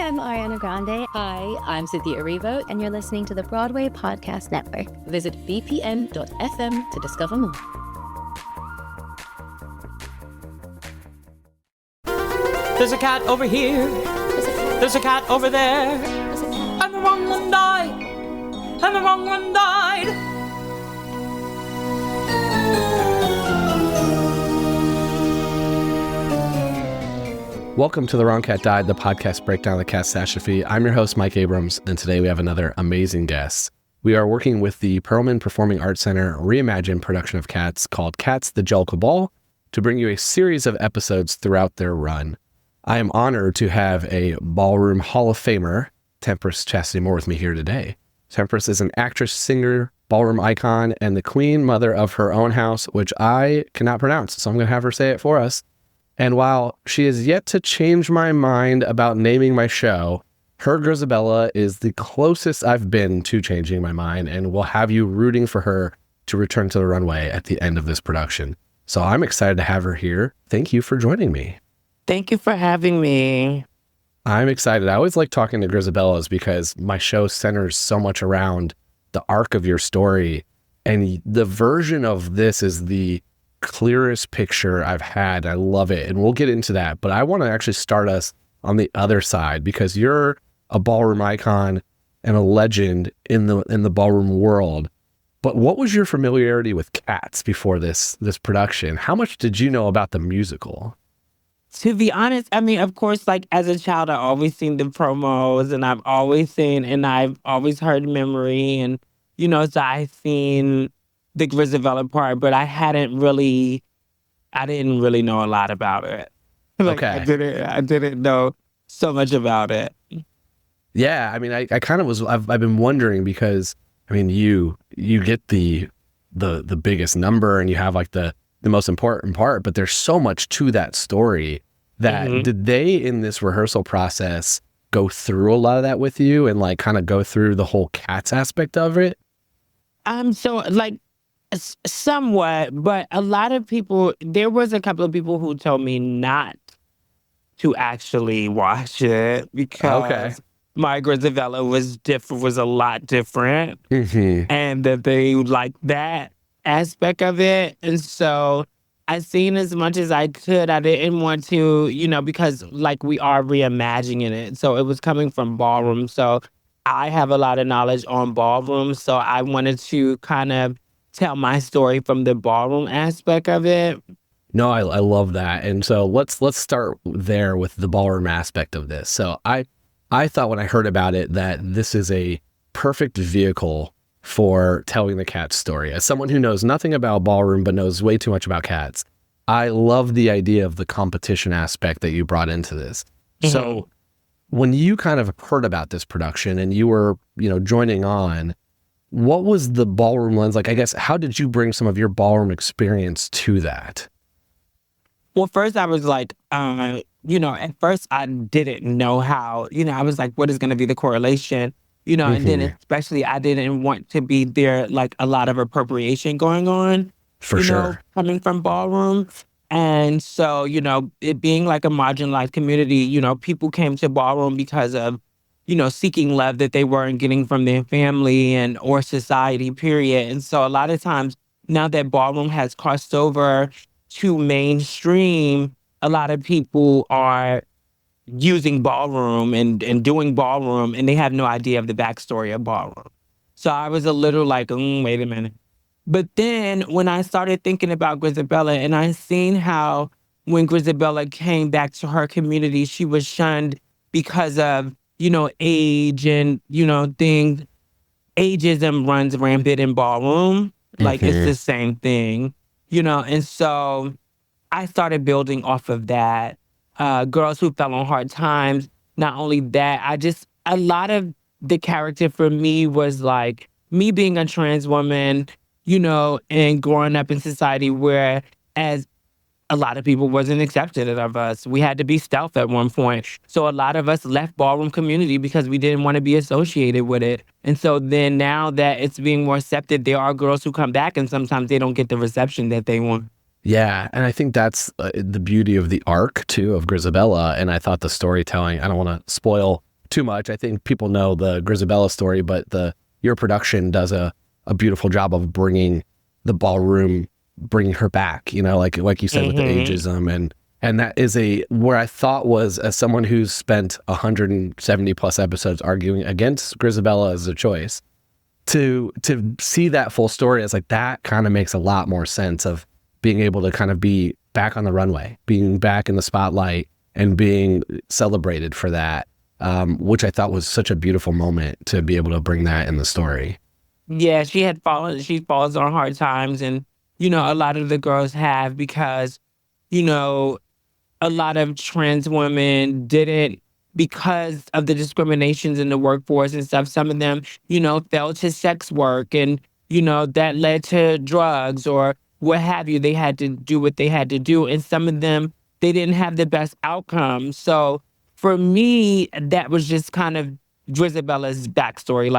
I'm Ariana Grande. Hi, I'm Cynthia Erivo. And you're listening to the Broadway Podcast Network. Visit bpn.fm to discover more. There's a cat over here. There's a cat over there. And the wrong one died. And the wrong one died. Welcome to The Wrong Cat Died, the podcast breakdown of the catastrophe. I'm your host, Mike Abrams, and today we have another amazing guest. We are working with the Perelman Performing Arts Center reimagined production of Cats called Cats, the Jellicle Ball to bring you a series of episodes throughout their run. I am honored to have a ballroom Hall of Famer, Tempress Chasity Moore, with me here today. Tempress is an actress, singer, ballroom icon, and the queen mother of her own house, which I cannot pronounce, so I'm going to have her say it for us. And while she has yet to change my mind about naming my show, her Grizabella is the closest I've been to changing my mind, and will have you rooting for her to return to the runway at the end of this production. So I'm excited to have her here. Thank you for joining me. Thank you for having me. I'm excited. I always like talking to Grizabellas because my show centers so much around the arc of your story. And the version of this is the clearest picture I've had. I love it. And we'll get into that. But I want to actually start us on the other side because you're a ballroom icon and a legend in the ballroom world. But what was your familiarity with Cats before this production? How much did you know about the musical? To be honest, I mean, of course, like as a child, I always seen the promos and I've always heard Memory and, so I've seen the Grizabella part, but I didn't really know a lot about it. Okay. I didn't know so much about it. Yeah, I mean, I kind of was. I've been wondering because I mean, you get the biggest number and you have like the most important part, but there's so much to that story that did they in this rehearsal process go through a lot of that with you and like kind of go through the whole Cats aspect of it? So like somewhat, but a lot of people, there was a couple of people who told me not to actually watch it because my Grizabella was a lot different, and that they liked that aspect of it. And so I seen as much as I could. I didn't want to, because like we are reimagining it. So it was coming from ballroom. So I have a lot of knowledge on ballroom. So I wanted to kind of tell my story from the ballroom aspect of it. No, I love that. And so let's start there with the ballroom aspect of this. So I thought when I heard about it that this is a perfect vehicle for telling the Cats story. As someone who knows nothing about ballroom but knows way too much about Cats, I love the idea of the competition aspect that you brought into this. So when you kind of heard about this production and you were, joining on, what was the ballroom lens like? I guess, how did you bring some of your ballroom experience to that? Well, first I was like, at first I didn't know how, I was like, what is going to be the correlation? And then especially I didn't want to be there, like a lot of appropriation going on. For sure. Coming from ballroom. And so, it being like a marginalized community, people came to ballroom because of, seeking love that they weren't getting from their family or society, period. And so a lot of times now that ballroom has crossed over to mainstream, a lot of people are using ballroom and doing ballroom, and they have no idea of the backstory of ballroom. So I was a little like, wait a minute. But then when I started thinking about Grizabella and I seen how when Grizabella came back to her community, she was shunned because of, age and, things. Ageism runs rampant in ballroom. Like it's the same thing, and so I started building off of that. Girls who fell on hard times. Not only that, a lot of the character for me was like me being a trans woman, and growing up in society where as a lot of people wasn't accepted of us. We had to be stealth at one point. So a lot of us left ballroom community because we didn't want to be associated with it. And so then now that it's being more accepted, there are girls who come back and sometimes they don't get the reception that they want. Yeah, and I think that's the beauty of the arc, too, of Grizabella. And I thought the storytelling, I don't want to spoil too much. I think people know the Grizabella story, but your production does a beautiful job of bringing the ballroom, bringing her back, like you said, with the ageism. And that is where I thought was, as someone who's spent 170 plus episodes arguing against Grizabella as a choice, to see that full story, it's like that kind of makes a lot more sense of being able to kind of be back on the runway, being back in the spotlight and being celebrated for that, which I thought was such a beautiful moment to be able to bring that in the story. Yeah, she falls on hard times, and, a lot of the girls have, because, a lot of trans women didn't, because of the discriminations in the workforce and stuff, some of them, fell to sex work, and, that led to drugs or what have you. They had to do what they had to do. And some of them, they didn't have the best outcome. So for me, that was just kind of Grizabella's backstory.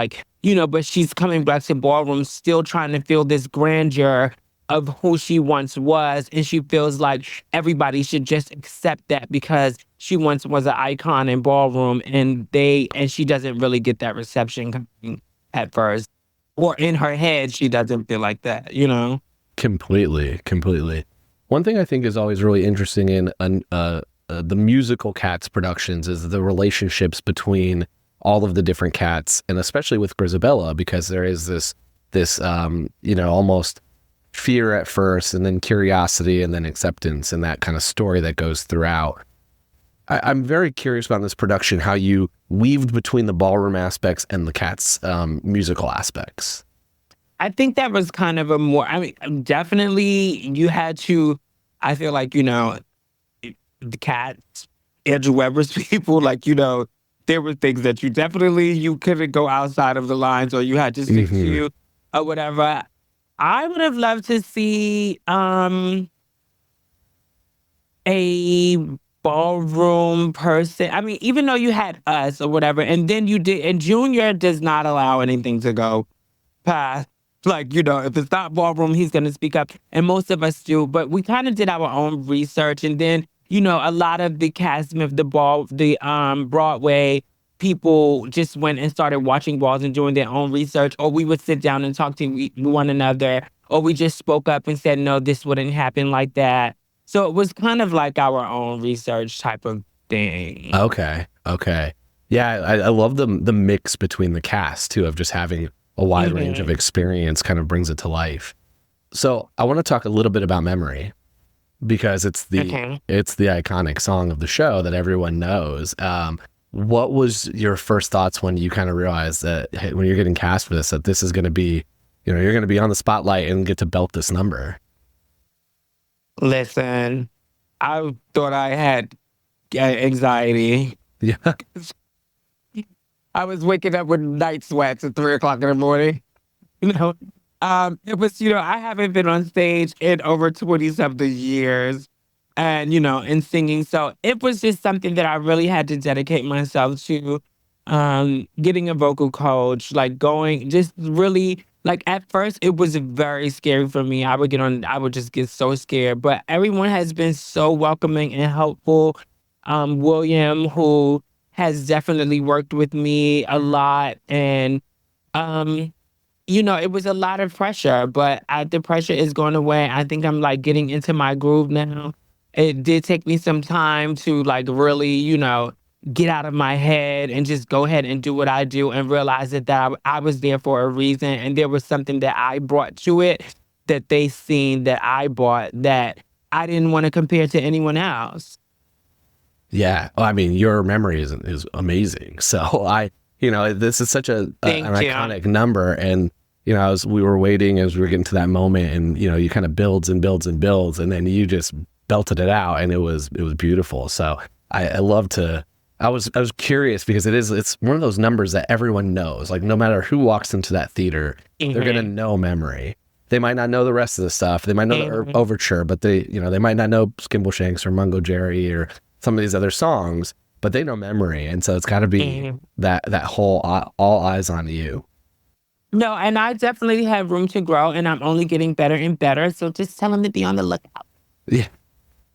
But she's coming back to ballroom, still trying to feel this grandeur of who she once was. And she feels like everybody should just accept that, because she once was an icon in ballroom, and she doesn't really get that reception coming at first. Or in her head, she doesn't feel like that, Completely. One thing I think is always really interesting in the musical Cats productions is the relationships between all of the different cats, and especially with Grizabella, because there is this almost fear at first, and then curiosity, and then acceptance, and that kind of story that goes throughout. I'm very curious about this production, how you weaved between the ballroom aspects and the Cats' musical aspects. I think that was kind of definitely you had to, I feel like, the Cats, Andrew Weber's people, there were things that you couldn't go outside of the lines, or you had to stick to, or whatever. I would have loved to see a ballroom person. Even though you had us or whatever, and then you did, and Junior does not allow anything to go past. If it's not ballroom, he's going to speak up. And most of us do. But we kind of did our own research. And then, a lot of the cast of the Broadway people just went and started watching balls and doing their own research. Or we would sit down and talk to one another. Or we just spoke up and said, no, this wouldn't happen like that. So it was kind of like our own research type of thing. Okay. Yeah, I love the mix between the cast, too, of just having a wide range of experience kind of brings it to life. So I want to talk a little bit about Memory, because it's the iconic song of the show that everyone knows. What was your first thoughts when you kind of realized that, hey, when you're getting cast for this, that this is going to be, you're going to be on the spotlight and get to belt this number? Listen, I thought I had anxiety. Yeah. I was waking up with night sweats at 3:00 in the morning. It was, I haven't been on stage in over 20-something years, and, in singing. So it was just something that I really had to dedicate myself to, getting a vocal coach, at first it was very scary for me. I would just get so scared, but everyone has been so welcoming and helpful. William, who has definitely worked with me a lot. And, it was a lot of pressure, but the pressure is going away. I think I'm getting into my groove now. It did take me some time to really, get out of my head and just go ahead and do what I do, and realize that I was there for a reason. And there was something that I brought to it that they seen that I brought that I didn't want to compare to anyone else. Yeah. Your memory is amazing. So this is such an iconic number. And, we were waiting as we were getting to that moment, and, you kind of builds and builds and builds, and then you just belted it out, and it was beautiful. So I was curious, because it's one of those numbers that everyone knows. No matter who walks into that theater, they're going to know Memory. They might not know the rest of the stuff. They might know the overture, but they might not know Skimbleshanks or Mungo Jerry or some of these other songs, but they know Memory. And so it's got to be that whole all eyes on you. No, and I definitely have room to grow, and I'm only getting better and better. So just tell them to be on the lookout. Yeah.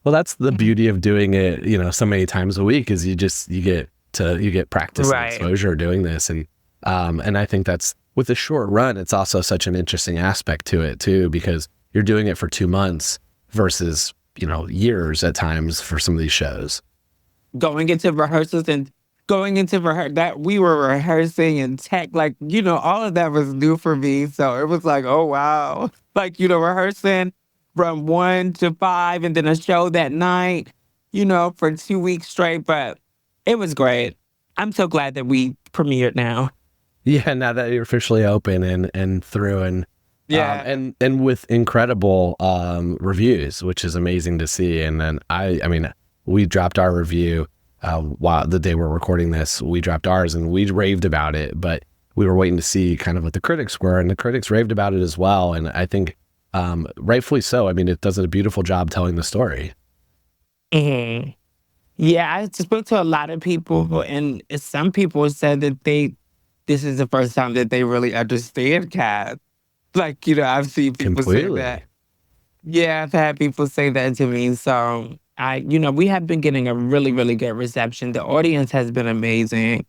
Well, that's the beauty of doing it, so many times a week, is you get you get practice and Right. exposure doing this. And I think that's, with a short run, it's also such an interesting aspect to it too, because you're doing it for 2 months versus, years at times for some of these shows. Going into rehearsals that we were rehearsing and tech, all of that was new for me. So it was like, oh wow. Rehearsing from 1 to 5 and then a show that night, for 2 weeks straight. But it was great. I'm so glad that we premiered now. Yeah, now that you're officially open and through, and Yeah. and with incredible reviews, which is amazing to see. And then I mean, we dropped our review while the day we're recording this. We dropped ours and we raved about it, but we were waiting to see kind of what the critics were, and the critics raved about it as well. And I think rightfully so. I mean, it does a beautiful job telling the story. Mhm. Yeah, I spoke to a lot of people, and some people said that this is the first time that they really understand cats. I've seen people say Completely. that. Yeah, I've had people say that to me. So we have been getting a really, really good reception. The audience has been amazing.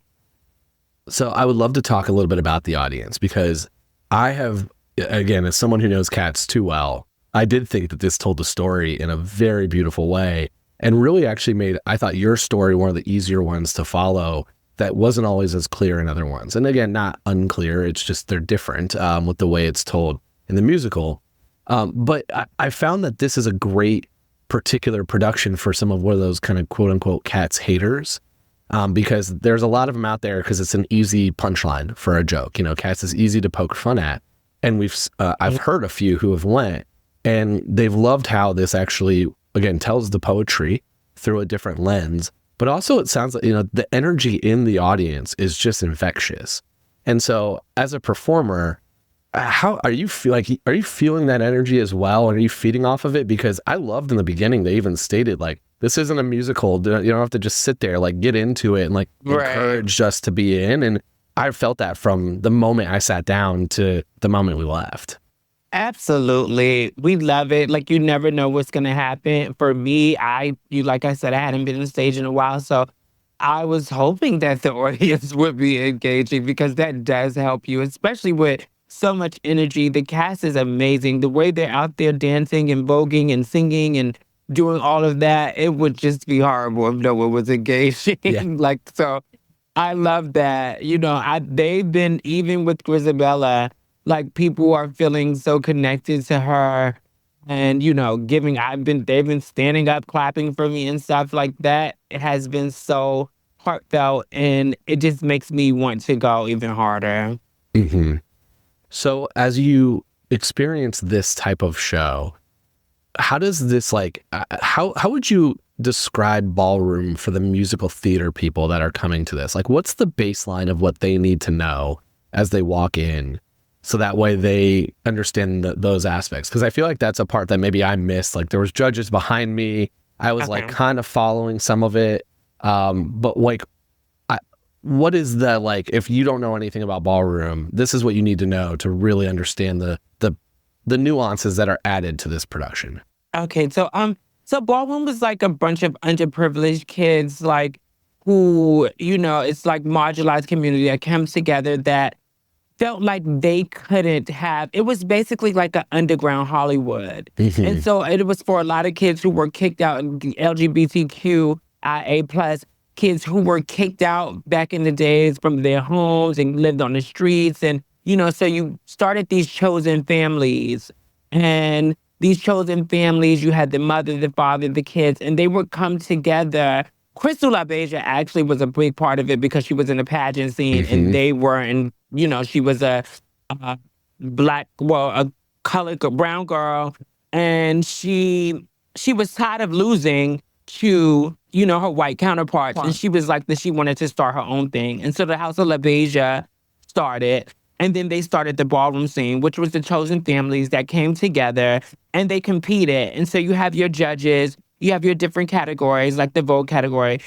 So I would love to talk a little bit about the audience, because I have, again, as someone who knows cats too well, I did think that this told the story in a very beautiful way, and really actually made, I thought, your story one of the easier ones to follow that wasn't always as clear in other ones. And again, not unclear, it's just they're different with the way it's told in the musical. But I found that this is a great particular production for some of one of those kind of quote unquote Cats haters, because there's a lot of them out there because it's an easy punchline for a joke. Cats is easy to poke fun at. And I've heard a few who have went and they've loved how this actually, again, tells the poetry through a different lens. But also it sounds like, the energy in the audience is just infectious. And so as a performer, how are you are you feeling that energy as well? Are you feeding off of it? Because I loved in the beginning, they even stated this isn't a musical. You don't have to just sit there, get into it and Right. encourage us to be in. And I felt that from the moment I sat down to the moment we left. Absolutely. We love it. You never know what's going to happen. For me, like I said, I hadn't been on stage in a while. So I was hoping that the audience would be engaging, because that does help you, especially with so much energy. The cast is amazing. The way they're out there dancing and voguing and singing and doing all of that, it would just be horrible if no one was engaging. Yeah. So I love that. They've been, even with Grizabella, people are feeling so connected to her, and they've been standing up, clapping for me and stuff like that. It has been so heartfelt, and it just makes me want to go even harder. Mm-hmm. So as you experience this type of show, how does this how would you describe ballroom for the musical theater people that are coming to this? What's the baseline of what they need to know as they walk in, so that way they understand those aspects? Because I feel like that's a part that maybe I missed. There was judges behind me. I was kind of following some of it. But what is the, if you don't know anything about ballroom, this is what you need to know to really understand the nuances that are added to this production. Okay, so ballroom was a bunch of underprivileged kids, who, it's marginalized community that comes together that felt like they couldn't have. It was basically like an underground Hollywood. Mm-hmm. And so it was for a lot of kids who were kicked out, LGBTQIA+ kids who were kicked out back in the days from their homes and lived on the streets. And, so you started these chosen families. And these chosen families, you had the mother, the father, the kids, and they would come together. Crystal LaBeija actually was a big part of it, because she was in the pageant scene, Mm-hmm. and they were in, she was a colored brown girl, and she was tired of losing to, her white counterparts. And she was that she wanted to start her own thing. And so the House of LaBeija started. And then they started the ballroom scene, which was the chosen families that came together and they competed. And so you have your judges, you have your different categories, like the Vogue category.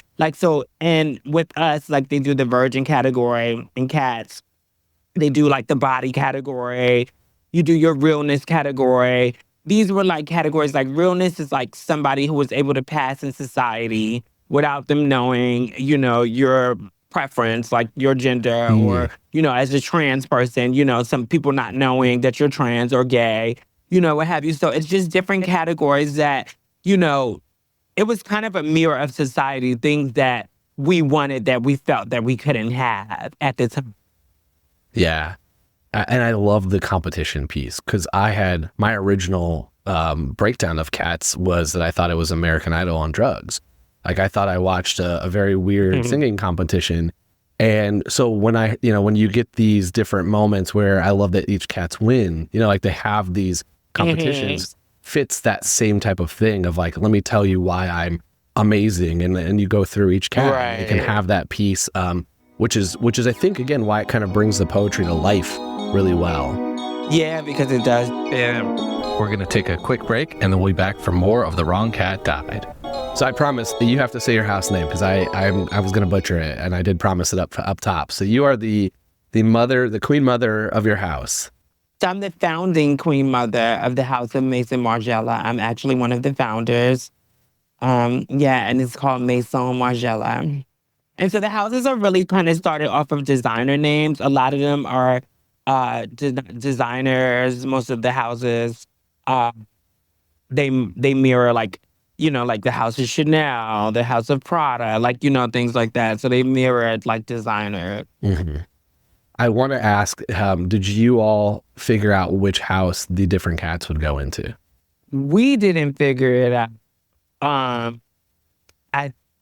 And with us, they do the Virgin category in Cats. They do the body category. You do your realness category. These were categories, realness is somebody who was able to pass in society. without them knowing, your preference, like your gender, or, as a trans person, some people not knowing that you're trans or gay, what have you. So it's just different categories that, it was kind of a mirror of society, things that we wanted that we felt that we couldn't have at the time. Yeah. And I love the competition piece because I had my original breakdown of Cats was that I thought it was American Idol on drugs. Like I thought I watched a very weird singing competition. And so when when you get these different moments where I love that each Cats win, like they have these competitions, fits that same type of thing of like, let me tell you why I'm amazing. And you go through each cat, and you can have that piece, which is I think, again, why it kind of brings the poetry to life really well. Yeah, because it does. Yeah. We're going to take a quick break and then we'll be back for more of The Wrong Cat Died. So I promise that you have to say your house name because I was going to butcher it and I did promise it up top. So you are the mother, the queen mother of your house. So I'm the founding queen mother of the House of Maison Margiela. I'm actually one of the founders. And it's called Maison Margiela. And so the houses are really kind of started off of designer names. A lot of them are designers. Most of the houses, they mirror like the House of Chanel, the House of Prada, things like that. So they mirrored like designer. Mm-hmm. I want to ask, did you all figure out which house the different cats would go into? We didn't figure it out. I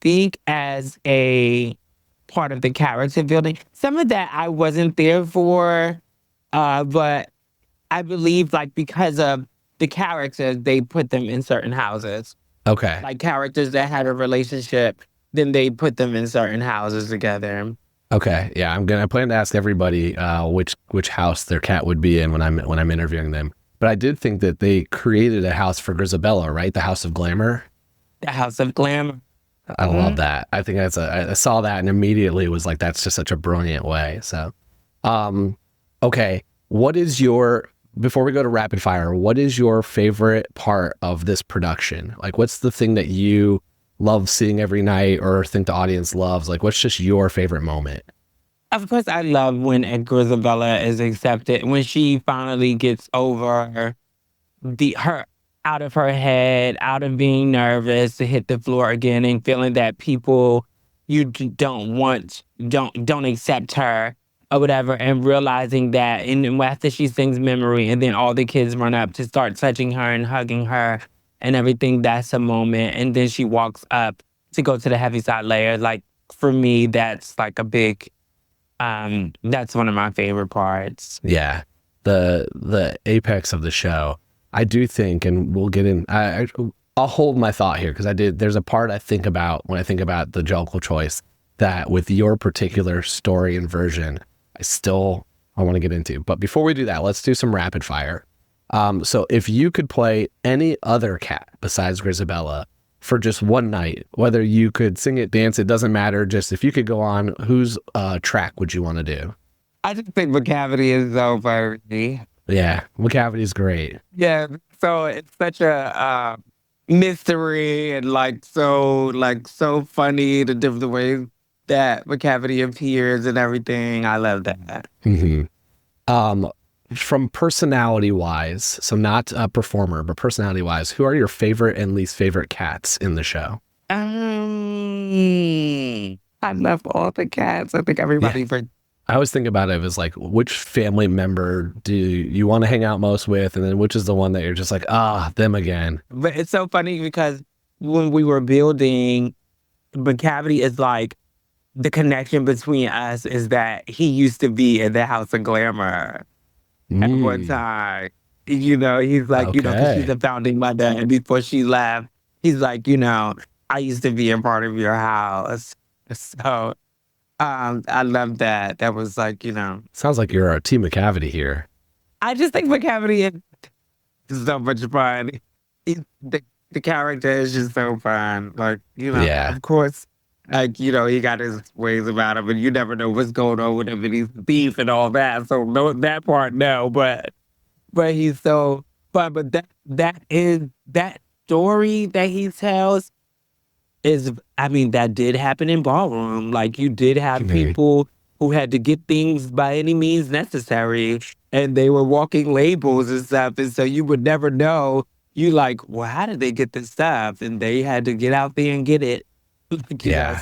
think as a part of the character building, some of that I wasn't there for, but I believe because of the characters, they put them in certain houses. Okay. Like characters that had a relationship, then they put them in certain houses together. Okay. Yeah, I plan to ask everybody which house their cat would be in when I'm interviewing them. But I did think that they created a house for Grizabella, right? The House of Glamour. The House of Glamour. I love that. I think I saw that and immediately was like, that's just such a brilliant way. So, okay. Before we go to rapid fire, what is your favorite part of this production? Like, what's the thing that you love seeing every night or think the audience loves? Like, what's just your favorite moment? Of course, I love when Grizabella is accepted, when she finally gets over her out of her head, out of being nervous to hit the floor again and feeling that people don't accept her or whatever, and realizing that and after she sings Memory and then all the kids run up to start touching her and hugging her and everything, that's a moment. And then she walks up to go to the Heaviside Layer. Like, for me, that's like a big, that's one of my favorite parts. Yeah. The apex of the show. I do think, and we'll get in, I'll hold my thought here because there's a part I think about when I think about the Jellicle choice that with your particular story and version, I want to get into. But before we do that, let's do some rapid fire. So if you could play any other cat besides Grizabella for just one night, whether you could sing it, dance, it doesn't matter. Just if you could go on, whose track would you want to do? I just think Macavity is so funny. Yeah, Macavity's great. Yeah, so it's such a mystery and so funny, the way that Macavity appears and everything. I love that. Mm-hmm. From personality-wise, so not a performer, but personality-wise, who are your favorite and least favorite cats in the show? I love all the cats. I think everybody. Yeah. I always think about it as like, which family member do you want to hang out most with? And then which is the one that you're just like, them again. But it's so funny because when we were building, Macavity is like, the connection between us is that he used to be in the House of Glamour at one time. He's like, because she's the founding mother. And before she left, he's like, I used to be a part of your house. So I love that. That was like, Sounds like you're a team Macavity here. I just think Macavity is so much fun. The character is just so fun. Like, of course, like, he got his ways about him, and you never know what's going on with him, and he's a thief and all that. So no, that part, no, but he's so fun. But that story that he tells that did happen in ballroom. Like, you did have people who had to get things by any means necessary, and they were walking labels and stuff, and so you would never know. You like, well, how did they get this stuff? And they had to get out there and get it.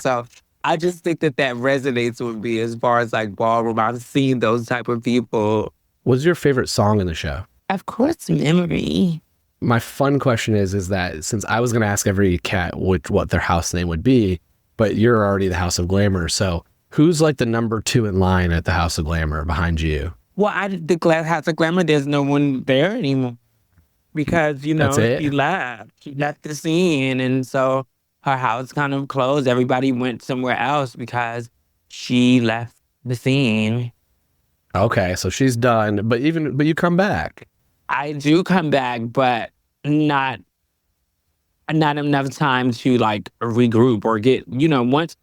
So I just think that resonates with me as far as like ballroom. I've seen those type of people. What's your favorite song in the show? Of course, Memory. My fun question is that since I was going to ask every cat what their house name would be, but you're already the House of Glamour, so who's like the number 2 in line at the House of Glamour behind you? Well, the House of Glamour, there's no one there anymore because, she left. She left the scene, and so her house kind of closed. Everybody went somewhere else because she left the scene. Okay, so she's done, but you come back. I do come back, but not enough time to like regroup or get, once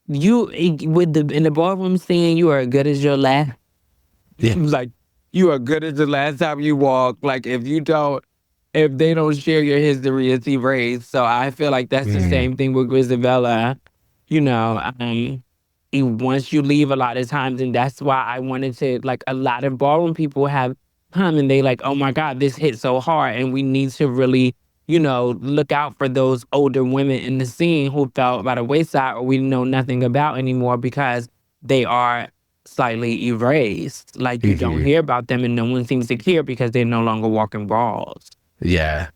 you in the ballroom scene, you are as good as your last. Yeah. Like, you are good as the last time you walk. Like, if they don't share your history, it's erased. So I feel like that's the same thing with Grizabella. Once you leave a lot of times, and that's why I wanted to, like, a lot of ballroom people have come and they like, oh my God, this hit so hard. And we need to really, look out for those older women in the scene who fell by the wayside or we know nothing about anymore because they are slightly erased. Like, you don't hear about them and no one seems to care because they're no longer walking balls. Yeah.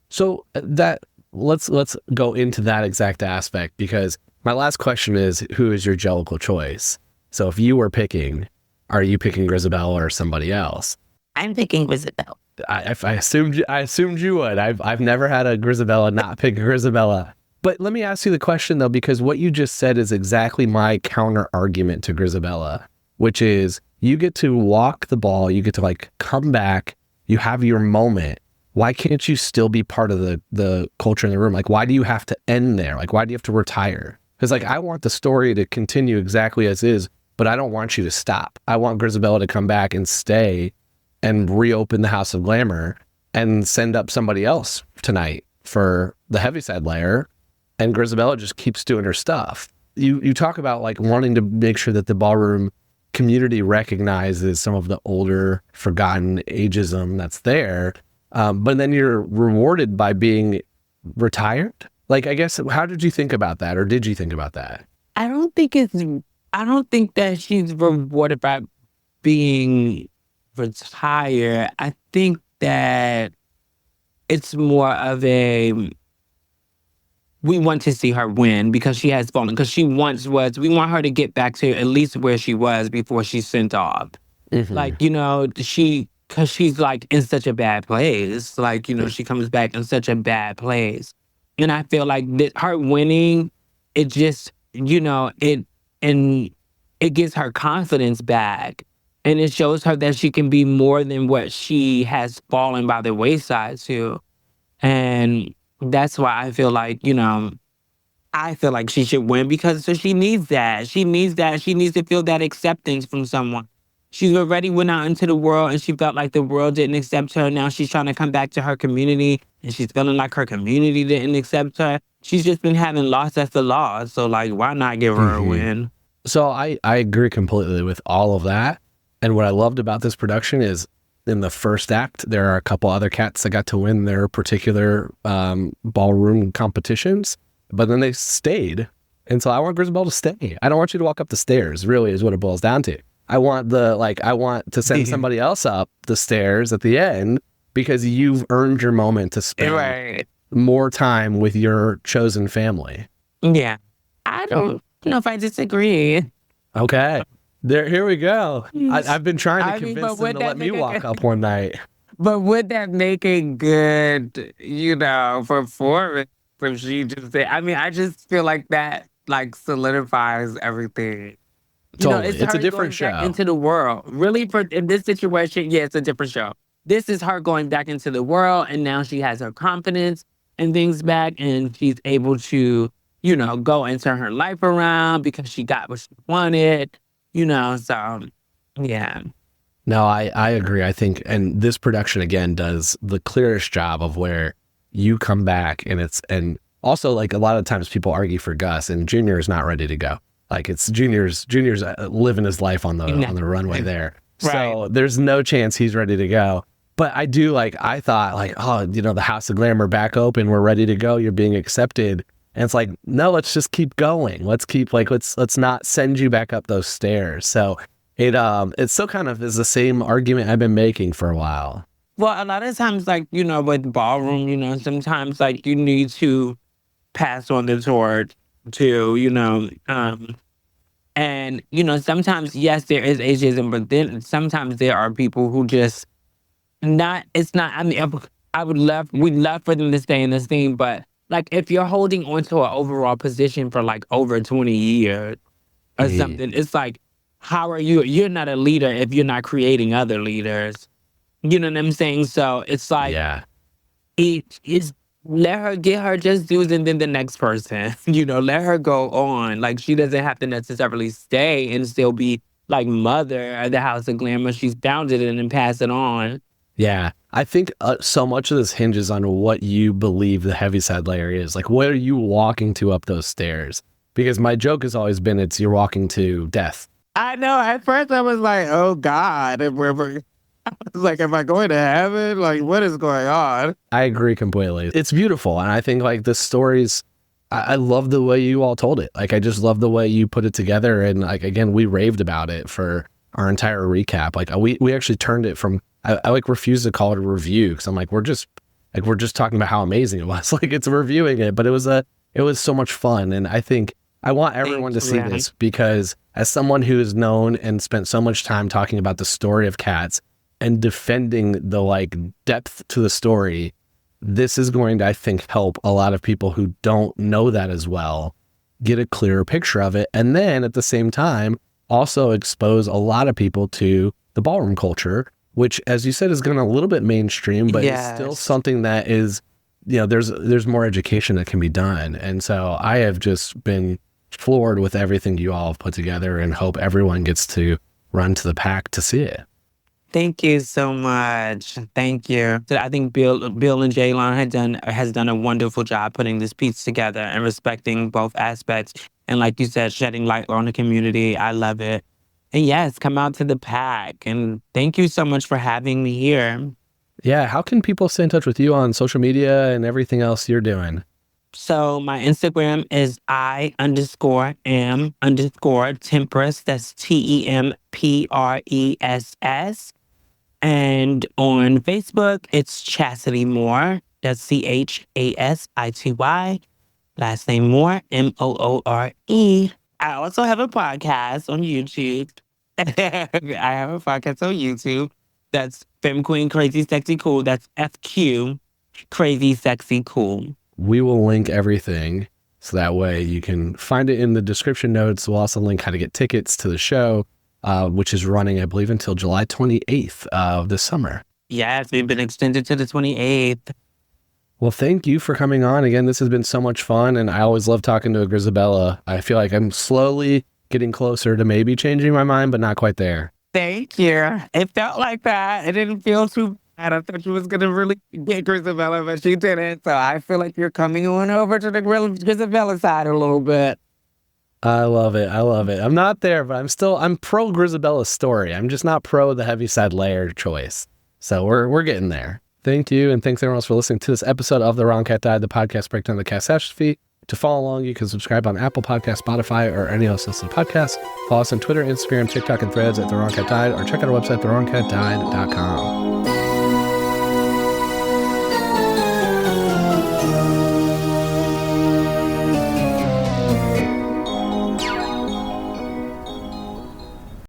So let's go into that exact aspect, because my last question is, who is your Jellicle choice? So if you were picking, are you picking Grizabella or somebody else? I'm picking Grizabella. I assumed you would. I've never had a Grizabella not pick Grizabella. But let me ask you the question though, because what you just said is exactly my counter argument to Grizabella, which is you get to walk the ball, you get to like come back, you have your moment. Why can't you still be part of the culture in the room? Like, why do you have to end there? Like, why do you have to retire? Because like, I want the story to continue exactly as is, but I don't want you to stop. I want Grizabella to come back and stay and reopen the House of Glamour and send up somebody else tonight for the Heaviside layer. And Grizabella just keeps doing her stuff. You talk about like wanting to make sure that the ballroom community recognizes some of the older forgotten ageism that's there. But then you're rewarded by being retired. Like, I guess, how did you think about that? Or did you think about that? I don't think that she's rewarded by being retired. I think that it's more of we want to see her win because she has fallen. Because she once was, we want her to get back to at least where she was before she's sent off. Like, because she's like in such a bad place. Like, she comes back in such a bad place. And I feel like her winning, it just, it gives her confidence back. And it shows her that she can be more than what she has fallen by the wayside to. And that's why I feel like, she should win because she needs that. She needs that. She needs to feel that acceptance from someone. She's already went out into the world and she felt like the world didn't accept her. Now she's trying to come back to her community and she's feeling like her community didn't accept her. She's just been having loss after loss. So like, why not give her a win? So I agree completely with all of that. And what I loved about this production is in the first act, there are a couple other cats that got to win their particular ballroom competitions, but then they stayed. And so I want Grizabella to stay. I don't want you to walk up the stairs, really, is what it boils down to. I want to send somebody else up the stairs at the end because you've earned your moment to spend more time with your chosen family. Yeah. I don't know if I disagree. Okay. Here we go. I've been trying to convince them to let me walk up one night. But would that make a good, performance if she just say, I just feel like that like solidifies everything. Totally. It's a different show. Back into the world. Really, in this situation, yeah, it's a different show. This is her going back into the world, and now she has her confidence and things back, and she's able to, go and turn her life around because she got what she wanted, so, yeah. No, I agree. I think, and this production, again, does the clearest job of where you come back, and also like a lot of times people argue for Gus, and Junior is not ready to go. Like it's Junior's living his life on the runway there. Right. So there's no chance he's ready to go. But I do I thought the House of Glamour back open, we're ready to go, you're being accepted. And it's like, no, let's just keep going. Let's not send you back up those stairs. So it still kind of is the same argument I've been making for a while. Well, a lot of times, with ballroom, sometimes you need to pass on the torch to, and, sometimes, yes, there is ageism, but then sometimes there are people who just we'd love for them to stay in the scene, but if you're holding on to an overall position for over 20 years or something, it's how are you? You're not a leader if you're not creating other leaders. You know what I'm saying? So it's let her get her just dues and then the next person, let her go on. She doesn't have to necessarily stay and still be mother of the House of Glamour. She's bounded it and pass it on. Yeah. I think so much of this hinges on what you believe the heaviside layer is. What are you walking to up those stairs? Because my joke has always been you're walking to death. I know. At first I was like, oh God, I was am I going to heaven? What is going on? I agree completely. It's beautiful. And I think the stories, I love the way you all told it. I just love the way you put it together. And again, we raved about it for our entire recap. We actually turned it from, I refused to call it a review because I'm we're just talking about how amazing it was. It's reviewing it, but it was so much fun. And I think I want everyone to see this because as someone who has known and spent so much time talking about the story of cats and defending the depth to the story, this is going to, I think, help a lot of people who don't know that as well get a clearer picture of it. And then at the same time, also expose a lot of people to the ballroom culture, which, as you said, is going a little bit mainstream, but it's still something that is, there's more education that can be done. And so I have just been floored with everything you all have put together and hope everyone gets to run to the PAC to see it. Thank you so much. Thank you. I think Bill and Jaylon has done a wonderful job putting this piece together and respecting both aspects. And like you said, shedding light on the community. I love it. And yes, come out to the PAC. And thank you so much for having me here. Yeah. How can people stay in touch with you on social media and everything else you're doing? So my Instagram is I_am_Tempress. That's TEMPRESS. And on Facebook, it's Chasity Moore. That's CHASITY. Last name Moore, MOORE. I also have a podcast on YouTube. That's Femme Queen Crazy Sexy Cool. That's FQ Crazy Sexy Cool. We will link everything so that way you can find it in the description notes. We'll also link how to get tickets to the show, which is running, I believe, until July 28th of this summer. Yes, we've been extended to the 28th. Well, thank you for coming on. Again, this has been so much fun, and I always love talking to a Grizabella. I feel like I'm slowly getting closer to maybe changing my mind, but not quite there. Thank you. It felt like that. It didn't feel too bad. I thought you was going to really get Grizabella, but she didn't. So I feel like you're coming on over to the Grizabella side a little bit. I love it. I'm not there, but I'm pro Grizabella's story. I'm just not pro the heaviside layer choice. So we're getting there. Thank you, and thanks everyone else for listening to this episode of The Wrong Cat Died, the podcast breakdown of the catastrophe. To follow along, you can subscribe on Apple Podcasts, Spotify, or any else listening podcasts. Follow us on Twitter, Instagram, TikTok, and Threads at The Wrong Cat Died, or check out our website, thewrongcatdied.com.